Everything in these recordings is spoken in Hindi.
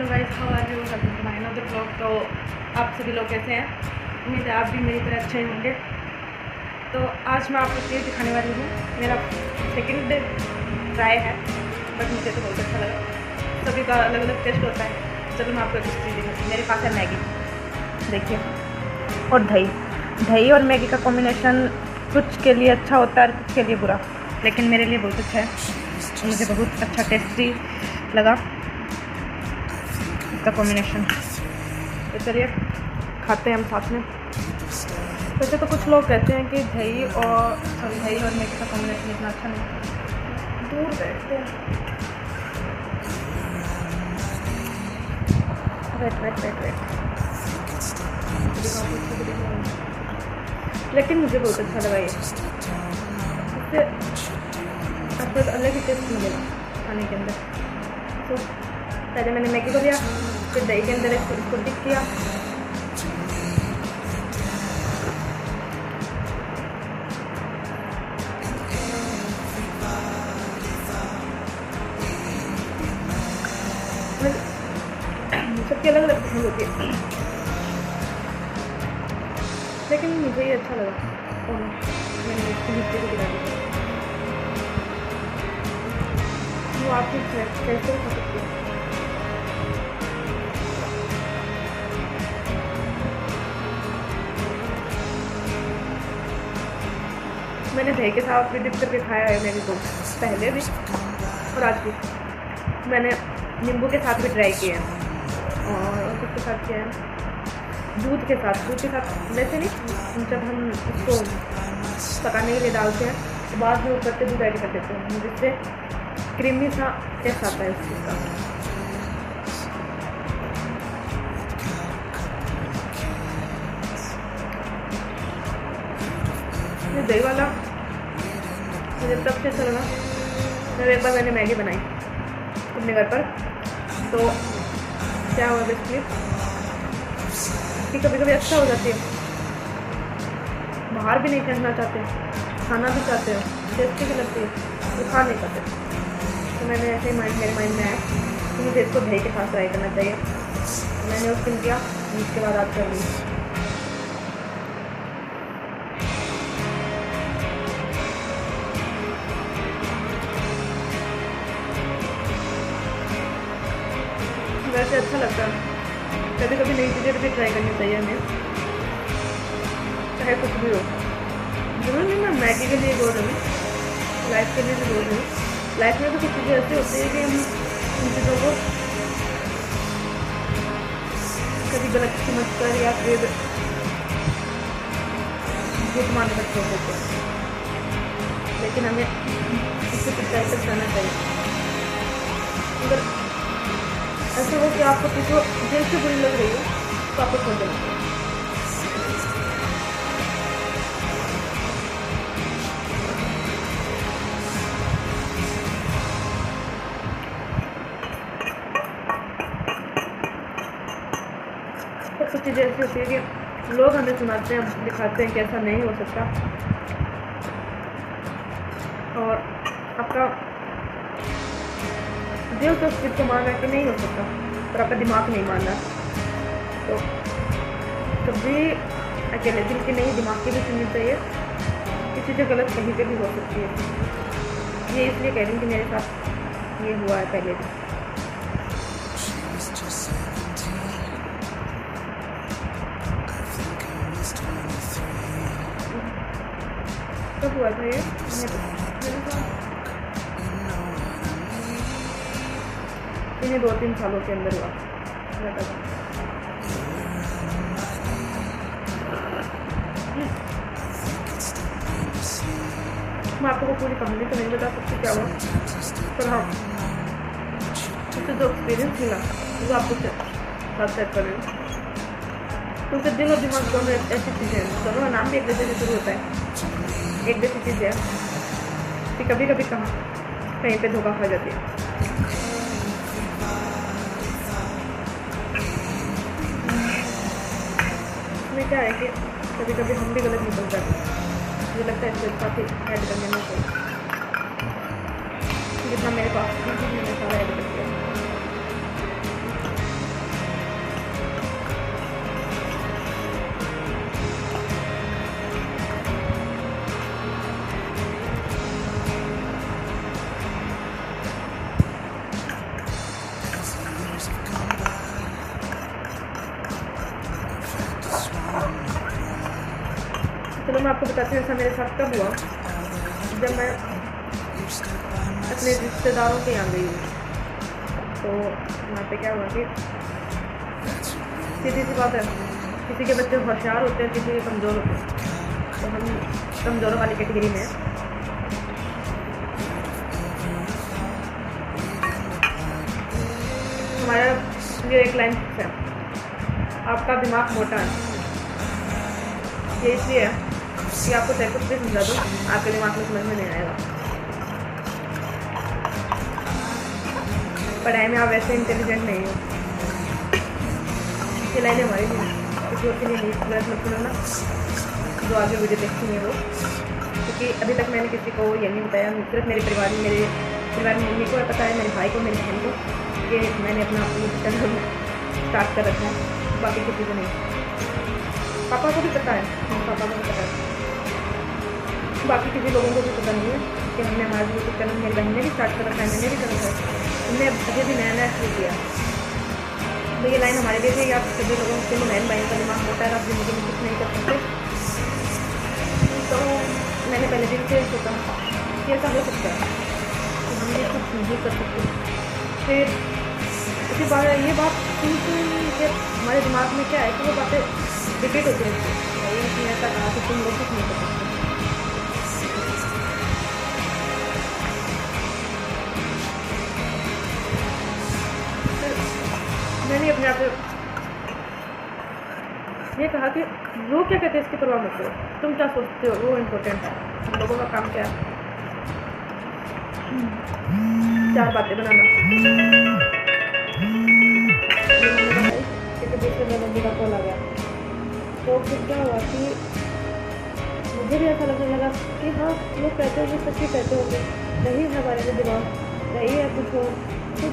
Hello guys, how are you? Welcome to my another blog. तो आप सभी लोग कैसे हैं? उम्मीद है आप भी मेरी तरह अच्छे होंगे। तो आज मैं आपको चीज़ दिखाने वाली हूँ। मेरा सेकंड ट्राई है, बट मुझे तो बहुत अच्छा लगा। सभी का अलग अलग टेस्ट होता है। चलो मैं आपको एक चीज़ दिखाती हूँ। मेरे पास है मैगी, देखिए, और दही और मैगी का कॉम्बिनेशन कुछ के लिए अच्छा होता है और कुछ के लिए बुरा, लेकिन मेरे लिए बहुत अच्छा है। मुझे बहुत अच्छा टेस्टी लगा इसका कॉम्बिनेशन। तो चलिए खाते हैं हम साथ में। वैसे तो कुछ लोग कहते हैं कि दही और मैगी का कॉम्बिनेशन इतना अच्छा नहीं। दूर बैठते हैं। वेट लेकिन मुझे बहुत अच्छा लगा ये। इससे आपको एक अलग ही टेस्ट मिलेगा खाने के अंदर। तो पहले मैंने मैगी को लिया, फिर दही के अंदर इसको डिप किया। सबकी अलग अलग पसंद होती है, लेकिन मुझे ये अच्छा लगा और मैंने इसकी मिट्टी को गिरा दी। वो आप कैसे खा सकते हैं। मैंने दही के साथ भी डिप करके खाया है मैगी को, पहले भी और आज भी। मैंने नींबू के साथ भी ट्राई किया है और किसके साथ किया है, दूध के साथ वैसे नहीं, जब हम उसको पकाने के लिए डालते हैं तो बाद में ऊपर से दूध ऐड कर देते हैं, जिससे क्रीमी सा टेस्ट आता है उस चीज़ का। ये दही वाला मुझे तब से अच्छा लगा जब एक बार मैंने मैगी बनाई अपने घर पर। तो क्या हुआ बेसिकली कि कभी कभी अच्छा हो जाती है, बाहर भी नहीं फेंकना चाहते, खाना भी चाहते हो, टेस्टी भी लगती है, तो खा नहीं पाते। तो मैंने ऐसे ही मेरे माइंड में आया कि मुझे इसको दही के साथ ट्राई करना चाहिए। मैंने उस दिन किया, उसके बाद आज कर ली। वैसे अच्छा लगता है, कभी कभी नई चीज़ें भी ट्राई करनी चाहिए हमें, चाहे कुछ भी हो। जरूर नहीं मैं मैगी के लिए बोल रही हूँ, लाइफ के लिए भी बोल रही हूँ। लाइफ में भी कुछ चीज़ें ऐसी होती है कि हम उन चीज़ों को कभी गलत समझ कर या फिर झूठ मानने का छोड़ देते हैं, लेकिन हमें इससे सच्चाई तक जाना चाहिए। अगर ऐसा हो कि आपको किसी दिल से बुरी लग रही हो तो आपको छोड़ देना चाहिए। तो कुछ चीज़ें ऐसी होती है कि लोग हमें सुनाते हैं, दिखाते हैं कि ऐसा नहीं हो सकता, और आपका दिल तो उस चीज़ को मान रहा है कि नहीं हो सकता, पर आपका दिमाग नहीं मान रहा। तो कभी अकेले दिल की नहीं, दिमाग की भी सुननी चाहिए कि चीज़ें गलत कहीं पे भी हो सकती है। ये इसलिए कह रही हूँ कि मेरे साथ ये हुआ है पहले भी। कब हुआ था ये मेरे साथ? इन्हें 2-3 सालों के अंदर हुआ। मैं आपको पूरी कहानी तो नहीं बता सकती क्या हुआ, पर हाँ उससे जो एक्सपीरियंस मिला वो आपको साथ शेयर कर रही हूँ। क्योंकि दिल और दिमाग दोनों ऐसी चीज़ें हैं, दोनों का नाम भी एक जैसे से शुरू होता है, एक जैसी चीज़ें है कि कभी कभी कहीं पे धोखा खा जाती है। इसमें क्या है कि कभी कभी हम भी गलत निकल जाते हैं। मुझे लगता है इसको काफ़ी ऐड कर लेना चाहिए, जितना मेरे पास मैंने सारा ऐड कर दिया। मैं आपको बताती हूँ ऐसा मेरे साथ कब हुआ, जब मैं अपने रिश्तेदारों के यहाँ गई। तो वहाँ पे क्या हुआ कि सीधी सी बात है, किसी के बच्चे होशियार होते हैं, किसी के कमज़ोर होते हैं। तो हम कमज़ोरों वाली कैटेगरी में हैं। हमारा ये एक लाइन फिक्स है, आपका दिमाग मोटा है। ये इसलिए है कि आपको चाहे कुछ भी समझा दो, आपके दिमाग में समझ में नहीं आएगा। पढ़ाई में आप वैसे इंटेलिजेंट नहीं हो। ये लाइनें हमारी नहीं, किसी और के लिए नहीं, मत सुनो ना जो आगे वीडियो देखती हैं वो, क्योंकि अभी तक मैंने किसी को ये नहीं बताया। सिर्फ मेरे परिवार में मम्मी को पता है, मेरे भाई को, मेरी बहन को, कि मैंने अपना चैनल स्टार्ट कर रखा है, बाकी किसी को नहीं। पापा को भी पता है, पापा को भी पता है, बाकी किसी लोगों को भी पता नहीं है कि हमने हमारा यूट्यूब चैनल, मेरी बहन ने भी स्टार्ट कर रखा है, मैंने भी कर रखा है, हमने अभी भी नया शुरू किया। तो ये लाइन हमारे लिए है, आप सभी लोगों के लिए बहन भाई का दिमाग होता है, आप जिंदगी में कुछ नहीं कर सकते। तो मैंने पहले दिन से सोचा कि ऐसा हो सकता है कि हम ये कुछ नहीं कर सकते। फिर इसी बार ये बात सुनते कि हमारे दिमाग में क्या है कि वो बातें रिपीट होती रहती है। ये ऐसा कहा कि तुम लोग कुछ नहीं कर सकते। मैंने अपने आप ये कहा कि लोग क्या कहते हैं इसकी परवाह मत करो, तुम क्या सोचते हो वो इम्पोर्टेंट है। हम लोगों का काम क्या है, 4 बातें बनाना। क्योंकि दूसरे मेरे मम्मी का कॉल आ गया, तो फिर क्या हुआ कि मुझे भी ऐसा लगने लगा कि हाँ लोग कहते होंगे, सच ही कहते होंगे, नहीं है हमारे में दिमाग, नहीं है कुछ हो। तो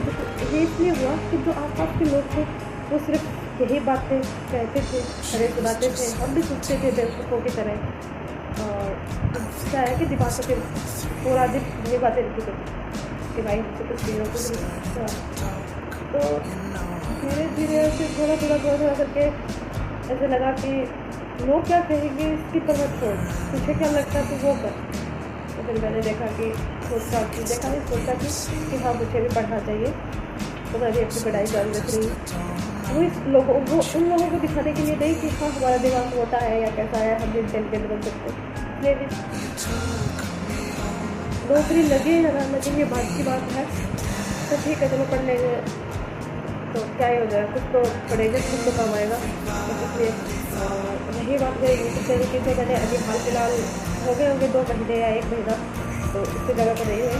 ये इसलिए हुआ कि जो आसपास के लोग थे वो सिर्फ यही बातें कहते थे, अरे सुनाते थे, हम भी सुनते थे बेवकूफ़ों की तरह। और क्या है कि दिमाग से फिर पूरा दिन ये बातें लिखी थी कि भाई हमसे कुछ नहीं हो, कुछ नहीं। तो धीरे धीरे फिर थोड़ा करके ऐसे लगा कि लोग क्या कहेंगे इसकी परवाह छोड़, तुझे क्या लगता है तू वो कर। तो फिर मैंने देखा कि सोचा कि हाँ मुझे भी पढ़ना चाहिए। तो मैं भी अपनी पढ़ाई जारी रख रही हूँ। वो उन लोगों को दिखाने के लिए नहीं कि हाँ हमारा दिमाग मोटा है या कैसा है, हम इंटेलिजेंट बन सकते हैं। लेकिन नौकरी लगे या ना लगे ये बात की बात है, तो ठीक है चलो पढ़ लेंगे, तो क्या ही हो जाए, कुछ तो पढ़ेगा, कुछ तो काम आएगा। तो इसलिए रही बात है यूट्यूब तरीके से मैंने अभी हाल फिलहाल हो गए होंगे 2 महीने या 1 महीना, तो इससे जगह पर नहीं हुए।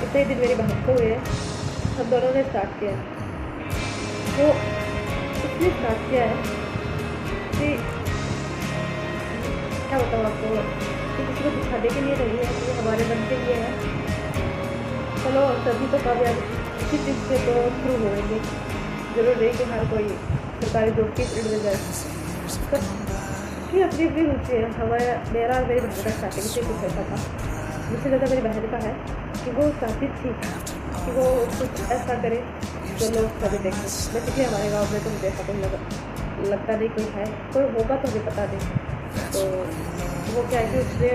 इतने दिन मेरी बहन को हुए, हम दोनों ने स्टार्ट किया। तो इसलिए स्टार्ट किया है कि क्या बताऊँ आपको, कि किसी को दिखाने के लिए नहीं है, कि हमारे मन के लिए है। चलो सभी तो कामयाब किसी चीज़ से तो थ्रू होंगे, जरूर नहीं कि हर कोई सरकारी जॉब की फील्ड में जाए। सबकी अपनी अपनी रुचि है। मेरा और मेरी बहन का स्टार्टिंग से कुछ ऐसा था, मुझसे ज़्यादा मेरी बहन का है कि वो चाहती थी कि वो कुछ ऐसा करे जो लोग सभी देखें। बेसिकली हमारे गांव में तो मुझे ऐसा कोई लगता नहीं कोई है, कोई होगा तो मुझे पता नहीं। तो वो क्या है कि उसने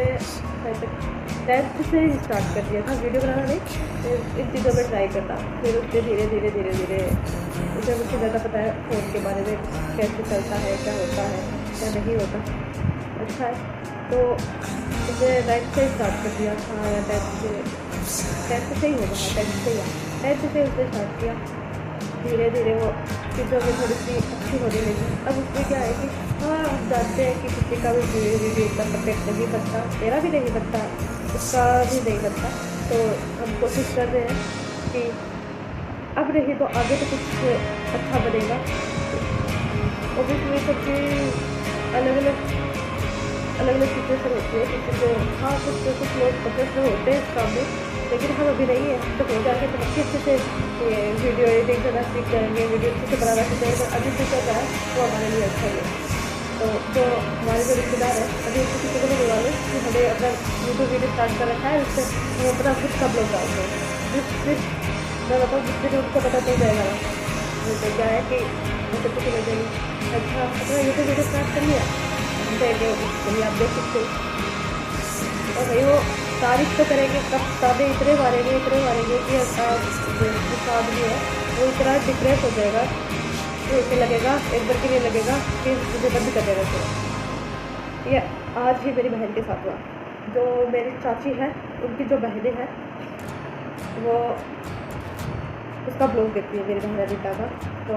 10th से ही स्टार्ट कर दिया था वीडियो बनाना, नहीं इन चीज़ों में ट्राई करना। फिर उससे धीरे धीरे उसे मुझे ज़्यादा पता है फ़ोन के बारे में, कैसे चलता है, क्या होता है, क्या नहीं होता। अच्छा है, तो उसे 9th से स्टार्ट कर दिया था या 10th से ही होगा, 10th से ही 10th से उसने स्टार्ट किया। धीरे धीरे वो चीज़ों में थोड़ी सी अच्छी होने लगी। अब उसमें क्या है कि हाँ हम जानते हैं कि किसी का भी वीडियो इतना परफेक्ट नहीं बनता, मेरा भी नहीं बनता, उसका भी नहीं बनता। तो हम कोशिश कर रहे हैं कि अब रही तो आगे तो कुछ अच्छा बनेगा। ऑब्वियसली सबकी अलग अलग सिचुएशन होती है, किसी को हाँ कुछ लोग प्रोफेशनल होते हैं इस काम में, लेकिन हम अभी नहीं है। तो हो जाएंगे तो अच्छे से वीडियो एडिटिंग करना सीख जाएंगे, वीडियो अच्छे से बनाना सीख जाएंगे। तो अभी से क्या है वो हमारे लिए अच्छा है। तो जो हमारे जो रिश्तेदार है अभी किसी को नहीं बोला कि हमें अपना यूट्यूब वीडियो स्टार्ट कर रखा है, उससे वो अपना खुद का ब्लॉग डालते हैं। मैं बताऊँ जिस दिन उसको पता चल जाएगा तो क्या है कि मुझे कुछ लग जाएगी, अच्छा अपना यूट्यूब वीडियो स्टार्ट कर लिया, देंगे चलिए आप देख सकते हो। और भाई वो तारीफ तो करेंगे, कब ताबे इतने मारेंगे कि साथ भी है वो इतना डिप्रेस हो जाएगा कि उसे लगेगा एक बार के लिए लगेगा कि मुझे बंद कर देना चाहिए। ये आज ही मेरी बहन के साथ हुआ। जो मेरी चाची है उनकी जो बहनें हैं वो उसका ब्लॉग देखती है मेरी बहन अनीता का। तो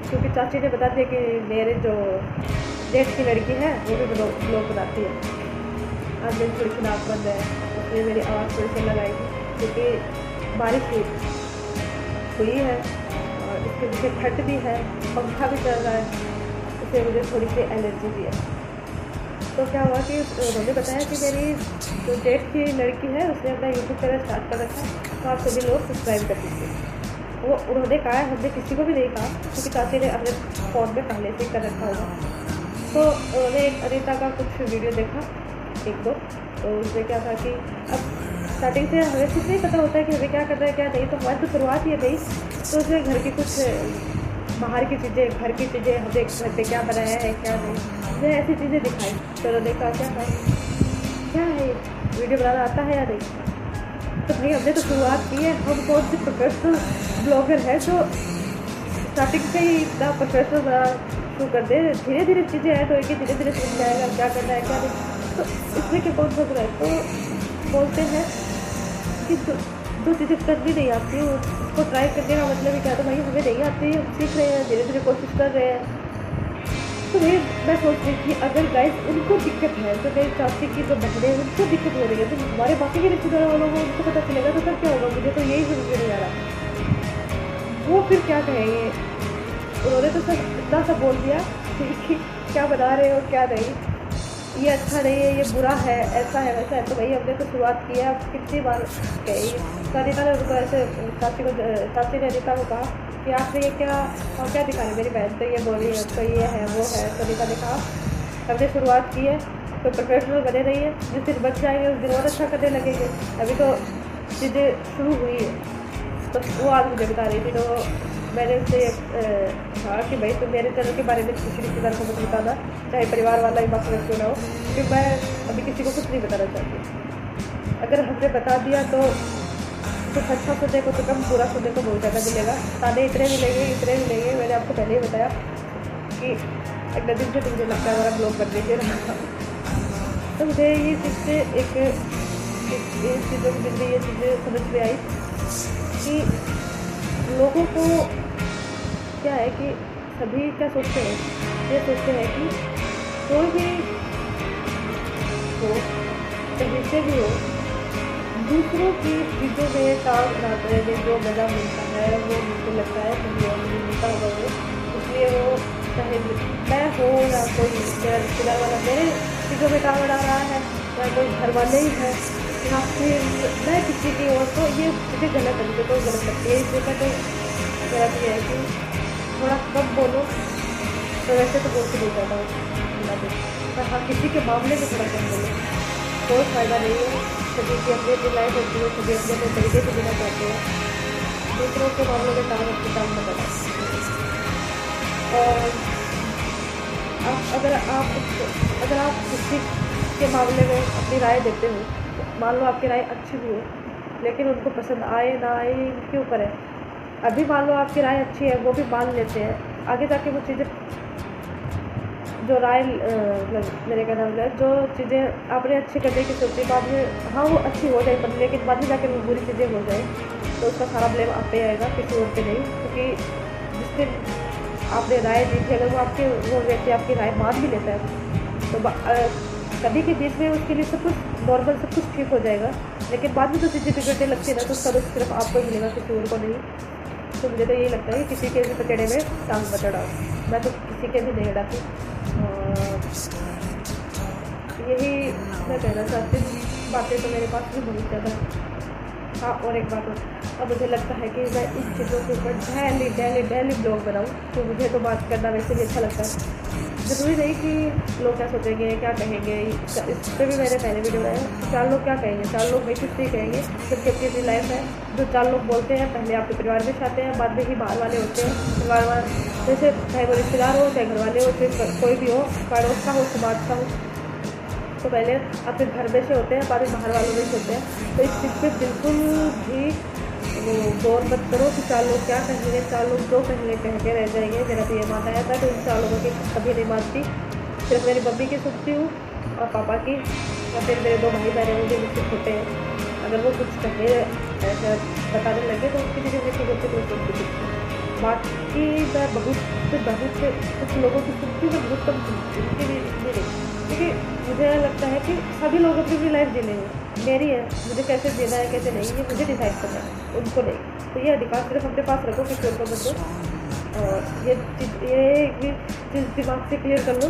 क्योंकि चाची ने बता दिया कि मेरे जो जेठ की लड़की है वो भी ब्लॉग बनाती है। आज मेरी थोड़ी सी नाक बंद है इसलिए मेरी आवाज़ थोड़ी सी लगाई थी क्योंकि बारिश हुई है और इसके पीछे ठंड भी है, पंखा भी चल रहा है, इससे मुझे थोड़ी सी एलर्जी भी है। तो क्या हुआ कि उन्होंने बताया कि मेरी जो जेठ की लड़की है उसने अपना यूट्यूब चैनल स्टार्ट कर रखा है, तो आप सभी लोग सब्सक्राइब कर दीजिए। वो उन्होंने कहा है, हमने किसी को भी नहीं कहा क्योंकि चाची ने अपने फ़ोन में पहले से कर रखा होगा। तो उन्होंने एक अनीता का कुछ वीडियो देखा एक दो, तो उसमें क्या था कि अब स्टार्टिंग से हमें कुछ नहीं पता होता है कि हमें क्या करना है क्या नहीं, तो हमारी तो शुरुआत ही नहीं। तो उसमें घर की कुछ बाहर की चीज़ें, घर की चीज़ें, हमें घर पे क्या बनाया है क्या नहीं, मुझे ऐसी चीज़ें दिखाई। तो उन्होंने कहा क्या है ये वीडियो बनाना आता है या नहीं। तो भाई हमने तो शुरुआत की है, हम कौन से प्रोफेशनल ब्लॉगर है जो स्टार्टिंग से ही इतना प्रोफेशनल बना शुरू कर दे। धीरे धीरे चीज़ें ऐड होएगी, धीरे धीरे समझ जाएगा क्या करना है क्या नहीं। तो इसमें क्या कौन सोच रहा है। तो बोलते हैं कि जो चीज़ें करनी नहीं आती उसको ट्राई करने का मतलब ही क्या। तो भाई हमें नहीं आती, हम सीख रहे हैं, धीरे धीरे कोशिश कर रहे हैं। तो भाई मैं सोच रही थी अगर गाइस उनको दिक्कत है, तो मेरी चाची की जो बहनें उनको दिक्कत हो रही है, तो हमारे बाकी के रिश्तेदार वालों को उनको पता चलेगा तो फिर क्या होगा। मुझे तो यही समझ में नहीं आ रहा वो फिर क्या कहेंगे। उन्होंने तो सब इतना सा बोल दिया कि क्या बना रहे हो क्या नहीं, ये अच्छा नहीं है, ये बुरा है, ऐसा है वैसा है। तो भाई हमने तो शुरुआत की है, अब कितनी बार कही। तो अनीता ने उनको ऐसे चाची ने अनीता को कहा कि आपने ये क्या और क्या दिखा रहे मेरी बहन तो ये बोली है तो ये है वो है। तो अनीता ने कहा हमने शुरुआत की है तो प्रोफेशनल बने रही है, जिस दिन बच जाएंगे उस दिन और अच्छा करने लगेंगे। अभी तो चीज़ें शुरू हुई है। तो वो आज मुझे बता रही थी। तो मैंने उससे कहा कि भाई तुम मेरे चैनल के बारे में किसी रिश्तेदार को मत बताना, चाहे परिवार वाला ही बाकी क्यों ना हो, क्योंकि मैं अभी किसी को कुछ नहीं बताना चाहती। अगर हमने बता दिया तो कुछ अच्छा सुनने को तो कम, बुरा सुनने को बहुत ज़्यादा मिलेगा। ताने इतने मिलेंगे। मैंने आपको पहले ही बताया कि अगले दिन से मुझे लगता है हमारा ब्लॉग करने के रहा। तो मुझे ये चीज़ से एक चीज़ों की जिंदगी ये चीज़ें समझ में आई कि लोगों को क्या है कि सभी क्या सोचते हैं, ये सोचते हैं कि कोई भी हो कहीं से भी हो दूसरों की चीज़ों में काम बनाते हैं, जो मज़ा मिलता है वो मुझे लगता है कहीं और नहीं मिलता होगा वो। इसलिए वो चाहे मैं हो या कोई मेरा रिश्तेदार वाला मेरे चीज़ों में काम बना रहा है या कोई घर वाले ही है या फिर मैं किसी की और, तो ये मुझे गलत है, मुझे तो गलत लगती है। इसलिए मैं तो मेरा भी है कि थोड़ा कम बोलो। तो वैसे तो बोलते नहीं जाता हूँ, पर हाँ किसी के मामले में थोड़ा कम बोलो, कोई फ़ायदा नहीं है। सभी की अपनी अपनी लाइफ होती है, सभी अपने अपने तरीके से जीना चाहते हैं, दूसरों के मामलों में काम अपने काम न करें। और अगर आप किसी के मामले में अपनी राय देते हो, मान लो आपकी राय अच्छी भी हो लेकिन उनको पसंद आए ना आए इनके ऊपर है। अभी मान लो आपकी राय अच्छी है, वो भी मान लेते हैं, आगे जाके वो चीज़ें जो राय मेरे कहना है जो चीज़ें आपने अच्छी करने की सोची बाद में हाँ वो अच्छी हो जाए, पर लेकिन बाद में जाकर वो बुरी चीज़ें हो जाए तो उसका सारा ब्लेम आप पे आएगा, किसी और पे नहीं। क्योंकि जिस दिन आपने राय दी थी अगर वो व्यक्ति आपकी राय मान भी लेता है तो कभी के बीच में उसके लिए सब कुछ नॉर्मल सब कुछ ठीक हो जाएगा, लेकिन बाद में तो चीज़ें बिगड़ने लगती है ना, तो उसका दोस्त सिर्फ आपको ही मिलेगा, किसी और को नहीं। तो मुझे तो यही लगता है कि किसी के भी पकड़े में टांग मत अड़ाओ, मैं तो किसी के भी नहीं अड़ाती। यही मैं कहना चाहती हूँ। बातें तो मेरे पास भी बहुत ज़्यादा है। हाँ और एक बात और, अब मुझे लगता है कि मैं इन चीज़ों के ऊपर डेली ब्लॉग बनाऊँ, तो मुझे तो बात करना वैसे भी अच्छा लगता है। ज़रूरी नहीं कि लोग क्या सोचेंगे, क्या कहेंगे। इस पर भी मैंने पहले वीडियो बनाया, 4 लोग क्या कहेंगे, 4 लोग वही कुछ नहीं कहेंगे। सबकी अपनी अपनी लाइफ है। जो 4 लोग बोलते हैं पहले आपके परिवार में आते हैं, बाद में ही बाहर वाले होते हैं। परिवार वाले जैसे चाहे वो रिश्तेदार हो, चाहे घर वाले हो, चाहे कोई भी हो, पड़ोस का हो, समाज का हो, तो पहले आपके घर में से होते हैं, बाद में बाहर वालों में से होते हैं। तो इस चीज़ पर बिल्कुल भी वो गौर मत करो कि 4 लोग क्या कहेंगे, 4 लोग जो कहेंगे कह के रह जाएंगे। मेरा तो ये मानना है था, तो इन 4 लोगों की कभी नहीं मानती। सिर्फ मेरी मम्मी की सुनती हूँ और पापा की, या फिर मेरे 2 भाई बहन होंगे मुझसे छोटे हैं। अगर वो कुछ कहे ऐसा बताने लगे तो उसकी चीज़ें देखी होती तो सुनती थी। बाकी मैं बहुत कुछ लोगों की सुनती हूँ, बहुत कम सुनती हूँ, क्योंकि मुझे लगता है कि सभी लोग अपनी अपनी लाइफ जी लेंगे। मेरी है, मुझे कैसे जीना है कैसे नहीं, ये मुझे डिसाइड करना है, उनको नहीं। तो ये अधिकार सिर्फ अपने पास रखो, किसी और को मत दो। और ये एक भी चीज़ दिमाग से क्लियर कर लो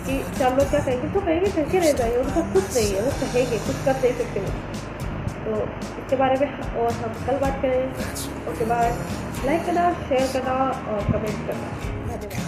कि 4 लोग क्या कहेंगे तो कहेंगे, कह के रह जाएंगे, उनका कुछ नहीं है, वो कहेंगे, कुछ कर नहीं सकते वो। तो इसके बारे में और हम कल बात करें। उसके बाद लाइक करना, शेयर करना और कमेंट करना। धन्यवाद।